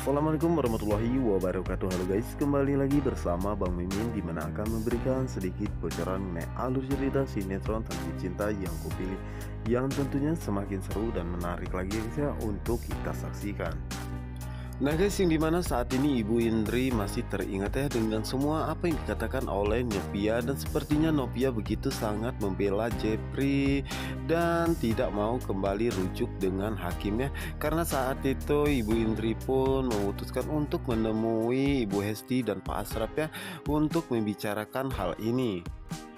Assalamualaikum warahmatullahi wabarakatuh. Halo guys, kembali lagi bersama Bang Mimin, dimana akan memberikan sedikit bocoran mengenai alur cerita sinetron Tentang Cinta yang kupilih, yang tentunya semakin seru dan menarik lagi guys ya untuk kita saksikan. Nah guys, yang dimana saat ini Ibu Indri masih teringat ya dengan semua apa yang dikatakan oleh Novia, dan sepertinya Novia begitu sangat membela Jepri dan tidak mau kembali rujuk dengan hakimnya, karena saat itu Ibu Indri pun memutuskan untuk menemui Ibu Hesti dan Pak Asraf ya untuk membicarakan hal ini.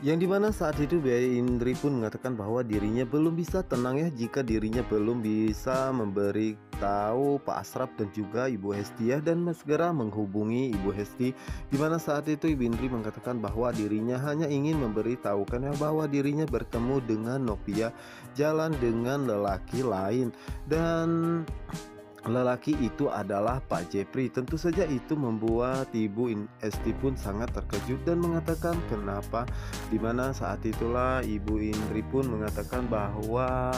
Yang dimana saat itu Mbak Indri pun mengatakan bahwa dirinya belum bisa tenang ya jika dirinya belum bisa memberitahu Pak Asraf dan juga Ibu Hesti ya, dan segera menghubungi Ibu Hesti. Dimana saat itu Ibu Indri mengatakan bahwa dirinya hanya ingin memberitahukan ya bahwa dirinya bertemu dengan Novia jalan dengan lelaki lain, dan lelaki itu adalah Pak Jepri. Tentu saja itu membuat Ibu Esti pun sangat terkejut dan mengatakan kenapa. Dimana saat itulah Ibu Indri pun mengatakan bahwa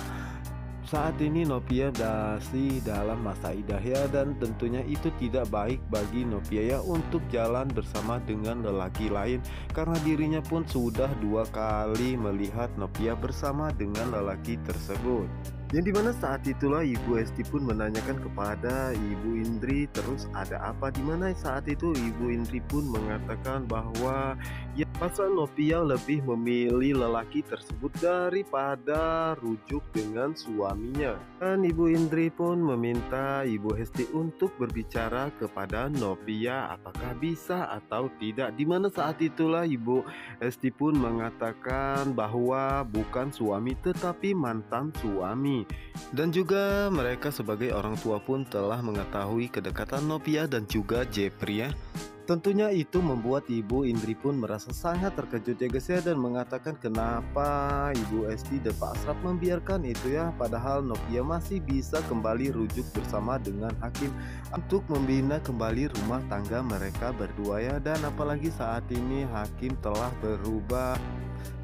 saat ini Novia masih dalam masa idah ya, dan tentunya itu tidak baik bagi Novia ya untuk jalan bersama dengan lelaki lain, karena dirinya pun sudah 2 kali melihat Novia bersama dengan lelaki tersebut. Yang dimana saat itulah Ibu Esti pun menanyakan kepada Ibu Indri terus ada apa, dimana saat itu Ibu Indri pun mengatakan bahwa ya pasal Novia lebih memilih lelaki tersebut daripada rujuk dengan suaminya. Dan Ibu Indri pun meminta Ibu Hesti untuk berbicara kepada Novia apakah bisa atau tidak, dimana saat itulah Ibu Hesti pun mengatakan bahwa bukan suami tetapi mantan suami. Dan juga mereka sebagai orang tua pun telah mengetahui kedekatan Novia dan juga Jepri ya. Tentunya itu membuat Ibu Indri pun merasa sangat terkejut ya guys ya, dan mengatakan kenapa Ibu Esti dan Pak Asraf membiarkan itu ya, padahal Novia masih bisa kembali rujuk bersama dengan hakim untuk membina kembali rumah tangga mereka berdua ya. Dan apalagi saat ini hakim telah berubah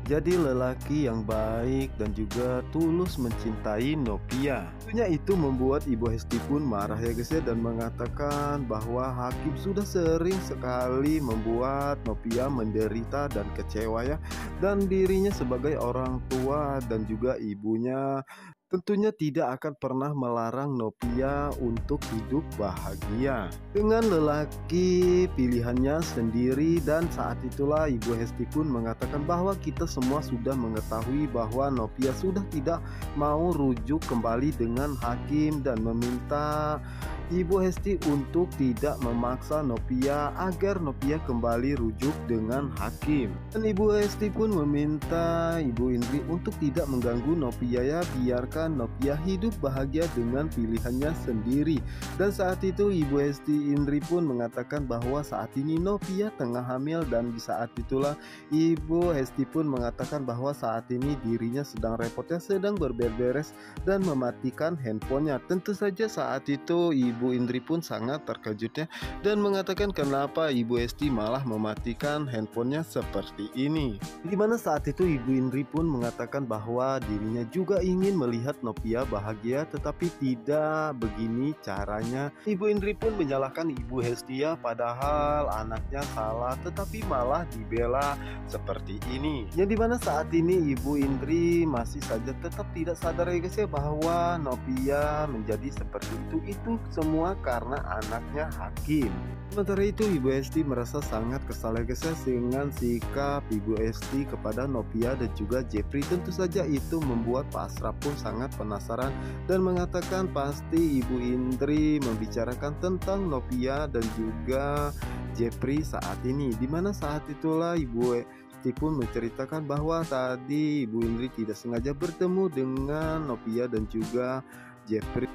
jadi lelaki yang baik dan juga tulus mencintai Novia. Tentunya itu membuat Ibu Hesti pun marah ya guys ya, dan mengatakan bahwa hakim sudah sering sekali membuat Novia menderita dan kecewa ya, dan dirinya sebagai orang tua dan juga ibunya tentunya tidak akan pernah melarang Novia untuk hidup bahagia dengan lelaki pilihannya sendiri. Dan saat itulah Ibu Hesti pun mengatakan bahwa kita semua sudah mengetahui bahwa Novia sudah tidak mau rujuk kembali dengan hakim, dan meminta Ibu Hesti untuk tidak memaksa Novia agar Novia kembali rujuk dengan hakim. Dan Ibu Hesti pun meminta Ibu Indri untuk tidak mengganggu Novia ya, biarkan Novia hidup bahagia dengan pilihannya sendiri. Dan saat itu Ibu Hesti Indri pun mengatakan bahwa saat ini Novia tengah hamil, dan di saat itulah Ibu Hesti pun mengatakan bahwa saat ini dirinya sedang repotnya, sedang berberes dan mematikan handphonenya. Tentu saja saat itu Ibu Indri pun sangat terkejutnya dan mengatakan kenapa Ibu Hesti malah mematikan handphonenya seperti ini. Dimana saat itu Ibu Indri pun mengatakan bahwa dirinya juga ingin melihat Novia bahagia, tetapi tidak begini caranya. Ibu Indri pun menyalahkan Ibu Hesti ya, padahal anaknya salah tetapi malah dibela seperti ini. Yang dimana saat ini Ibu Indri masih saja tetap tidak sadar ya guys ya bahwa Novia menjadi seperti itu semua karena anaknya hakim. Sementara itu Ibu Hesti merasa sangat kesal ya guys ya dengan sikap Ibu Hesti kepada Novia dan juga Jepri. Tentu saja itu membuat Pak Asraf pun sangat penasaran dan mengatakan pasti Ibu Indri membicarakan tentang Novia dan juga Jepri saat ini. Dimana saat itulah Ibu Hesti pun menceritakan bahwa tadi Ibu Indri tidak sengaja bertemu dengan Novia dan juga Jepri.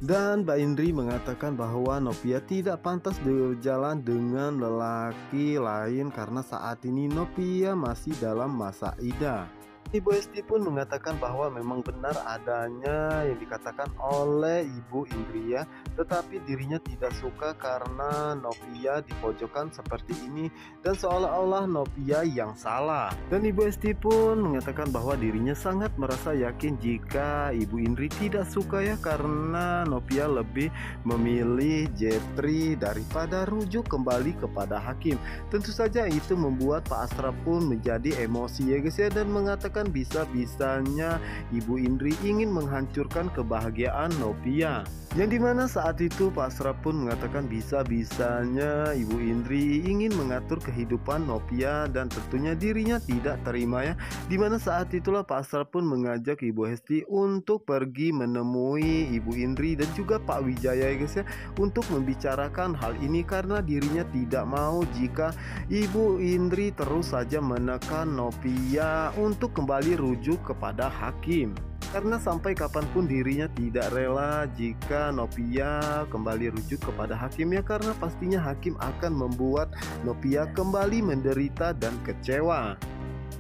Dan Mbak Indri mengatakan bahwa Novia tidak pantas berjalan dengan lelaki lain karena saat ini Novia masih dalam masa idah. Ibu Esti pun mengatakan bahwa memang benar adanya yang dikatakan oleh Ibu Indria, tetapi dirinya tidak suka karena Novia dipojokkan seperti ini dan seolah-olah Novia yang salah. Dan Ibu Esti pun mengatakan bahwa dirinya sangat merasa yakin jika Ibu Indri tidak suka ya karena Novia lebih memilih Jetri daripada rujuk kembali kepada Hakim. Tentu saja itu membuat Pak Asraf pun menjadi emosi ya guys ya, dan mengatakan bisa-bisanya Ibu Indri ingin menghancurkan kebahagiaan Novia. Yang dimana saat itu Pak Asraf pun mengatakan bisa-bisanya Ibu Indri ingin mengatur kehidupan Novia dan tentunya dirinya tidak terima ya. Dimana saat itulah Pak Asraf pun mengajak Ibu Hesti untuk pergi menemui Ibu Indri dan juga Pak Wijaya ya guys ya, untuk membicarakan hal ini karena dirinya tidak mau jika Ibu Indri terus saja menekan Novia untuk kembali rujuk kepada Hakim. Karena sampai kapanpun dirinya tidak rela jika Novia kembali rujuk kepada Hakim ya, karena pastinya Hakim akan membuat Novia kembali menderita dan kecewa.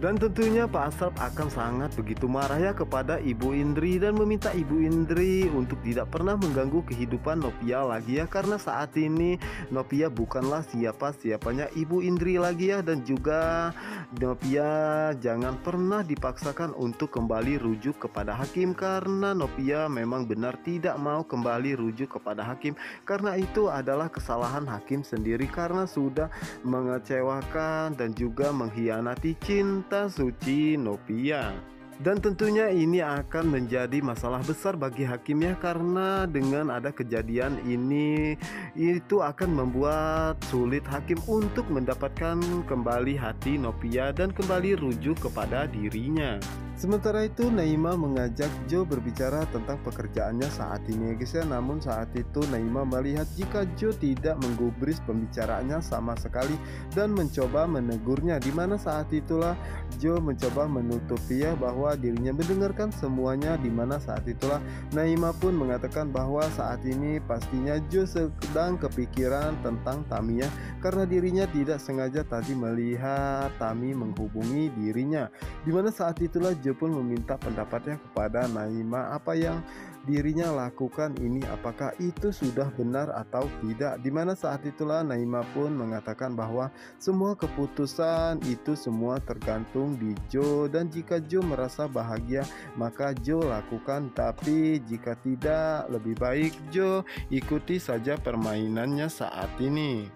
Dan tentunya Pak Asraf akan sangat begitu marah ya kepada Ibu Indri dan meminta Ibu Indri untuk tidak pernah mengganggu kehidupan Novia lagi ya, karena saat ini Novia bukanlah siapa-siapanya Ibu Indri lagi ya, dan juga Novia jangan pernah dipaksakan untuk kembali rujuk kepada Hakim karena Novia memang benar tidak mau kembali rujuk kepada Hakim, karena itu adalah kesalahan Hakim sendiri karena sudah mengecewakan dan juga mengkhianati cinta suci Novia. Dan tentunya ini akan menjadi masalah besar bagi Hakim ya, karena dengan ada kejadian ini itu akan membuat sulit Hakim untuk mendapatkan kembali hati Novia dan kembali rujuk kepada dirinya. Sementara itu Naima mengajak Jo berbicara tentang pekerjaannya saat ini ya guys ya. Namun saat itu Naima melihat jika Jo tidak menggubris pembicaraannya sama sekali dan mencoba menegurnya, dimana saat itulah Jo mencoba menutupi ya bahwa dirinya mendengarkan semuanya, dimana saat itulah Naima pun mengatakan bahwa saat ini pastinya Jo sedang kepikiran tentang Tami ya, karena dirinya tidak sengaja tadi melihat Tami menghubungi dirinya, dimana saat itulah Jo pun meminta pendapatnya kepada Naima apa yang dirinya lakukan ini, apakah itu sudah benar atau tidak. Dimana saat itulah Naima pun mengatakan bahwa semua keputusan itu semua tergantung di Jo, dan jika Jo merasa bahagia maka Jo lakukan, tapi jika tidak lebih baik Jo ikuti saja permainannya saat ini.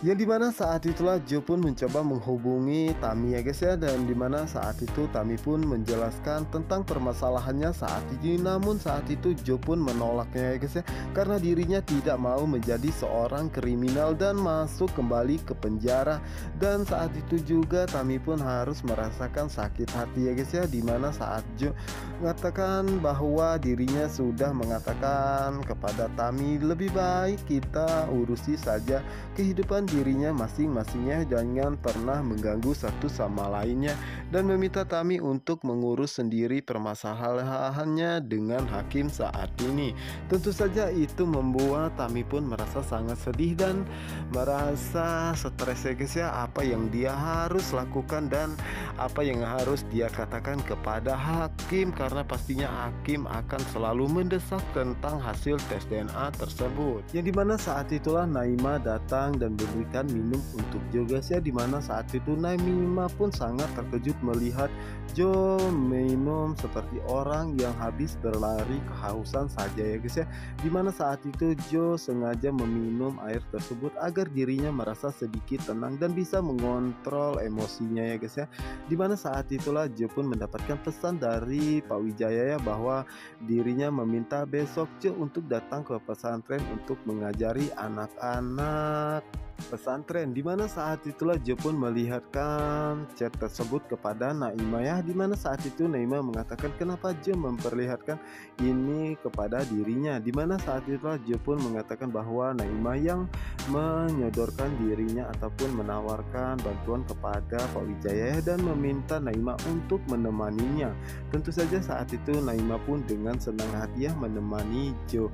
Yang dimana saat itulah Jo pun mencoba menghubungi Tami ya guys ya, dan dimana saat itu Tami pun menjelaskan tentang permasalahannya saat ini, namun saat itu Jo pun menolaknya ya guys ya, karena dirinya tidak mau menjadi seorang kriminal dan masuk kembali ke penjara. Dan saat itu juga Tami pun harus merasakan sakit hati ya guys ya, dimana saat Jo mengatakan bahwa dirinya sudah mengatakan kepada Tami lebih baik kita urusi saja kehidupan dirinya masing-masingnya, jangan pernah mengganggu satu sama lainnya, dan meminta Tami untuk mengurus sendiri permasalahannya dengan Hakim saat ini. Tentu saja itu membuat Tami pun merasa sangat sedih dan merasa stres ya guys ya, apa yang dia harus lakukan dan apa yang harus dia katakan kepada Hakim, karena pastinya Hakim akan selalu mendesak tentang hasil tes DNA tersebut. Yang dimana saat itulah Naima datang dan memberikan minum untuk Jo guys ya, dimana saat itu Naima pun sangat terkejut melihat Jo minum seperti orang yang habis berlari kehausan saja ya guys ya, dimana saat itu Jo sengaja meminum air tersebut agar dirinya merasa sedikit tenang dan bisa mengontrol emosinya ya guys ya, dimana saat itulah Jo pun mendapatkan pesan dari Pak Wijaya ya bahwa dirinya meminta besok Jo untuk datang ke pesantren untuk mengajari anak-anak pesantren, dimana saat itulah Jo pun melihatkan chat tersebut kepada Naima ya, dimana saat itu Naima mengatakan kenapa Jo memperlihatkan ini kepada dirinya, dimana saat itulah Jo pun mengatakan bahwa Naima yang menyodorkan dirinya ataupun menawarkan bantuan kepada Pak Wijaya dan meminta Naima untuk menemaninya. Tentu saja saat itu Naima pun dengan senang hati ya menemani Jo.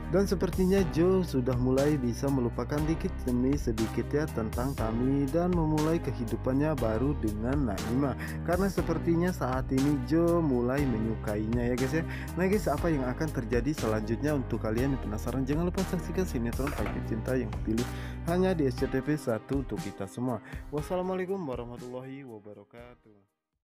Dan sepertinya Joe sudah mulai bisa melupakan dikit demi sedikit ya tentang Tami dan memulai kehidupannya baru dengan Naima. Karena sepertinya saat ini Joe mulai menyukainya ya guys ya. Nah guys, apa yang akan terjadi selanjutnya untuk kalian yang penasaran? Jangan lupa saksikan sinetron Paket Cinta yang kupilih hanya di SCTV 1 untuk kita semua. Wassalamualaikum warahmatullahi wabarakatuh.